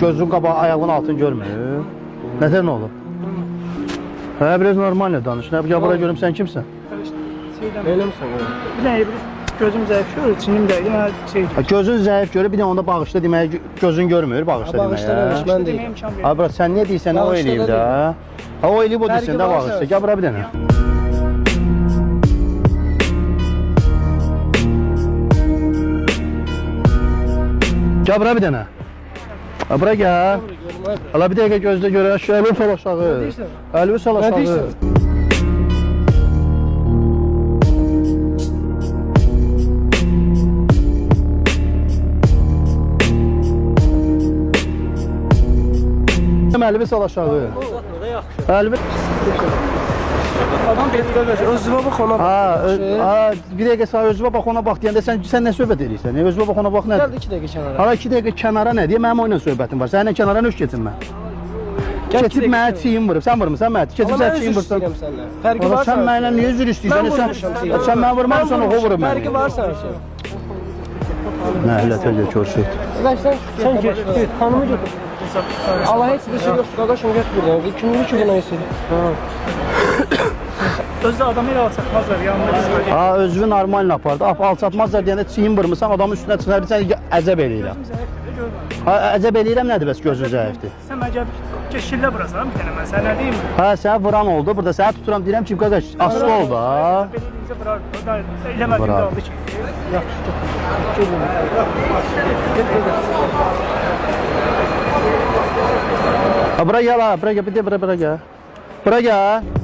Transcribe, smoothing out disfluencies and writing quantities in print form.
Gözün qabağı, ayağının altını görmür. Nətər nə olub? Hə, biraz normal danış. Nə bura görüm sən kimsən? Elə misən? Bir dənə gözüm zəif görür, çinim dəydi, mənə şey... Gözün zəif görür, bir də onda bağışla deməyə gözün görmür, bağışla deməyə. Bağışlamamış, mən deyim. Abi, bura, sən niyə deyirsən, o eləyib də? Ha, o eləyib, o deyirsən də bağışla. Gəl bura bir dənə. Gəl bura bir dənə. Ha, bura gəl. Hala bir dəqiqə gözlə görə, şu əlini sol aşağı. Əlini sol aşağı. Əlini sol aşağı. Əlini... Adam belədir, özünə bax ona bax. Bir dəqiqə sağ özünə bax ona bax deyəndə sən nə söhbət edirsən? Özünə bax ona bax nədir? Gəldi 2 dəqiqə kənara. Hala 2 dəqiqə kənara nə deyə? Mənim oyunla söhbətim var. Səninlə kənara nöş keçin mən. Keçib mənə çiyin vurub. Sən vurmusan mənə. Keçib sən çiyin vursan. Fərqi var sən mənimlə niyə üzr istəyirsən? Sən mənə vurmamısan, o vurub mənə. Fərqi var sən. Nə illətə gör, körsün. Sən geç, xanımı götür. Allah heç bir şey yoxdur, qardaşım get buradan. Kimdir ki buna yesin? Özdə adamı ilə alçatmazlar, yanında biz var. Ha, özünü normalini apardı. Alçatmazlar deyəndə çiyin vurmusan, adamın üstünə çıxar, sən əzəb eləyirəm. Ha, əzəb eləyirəm nədir bəs gözün zəifdir? Sən mənə şillə vurasan bir dənə mən, sən nə deyim? Ha, sənə vuran oldu, burada sənə tuturam, deyirəm ki, qardaş, asılı ol da. Belirliyizə vurar, eləmədim də aldı ki. Ha, bura gəl ha, bura gəl, bir də bura gəl. Bura gəl.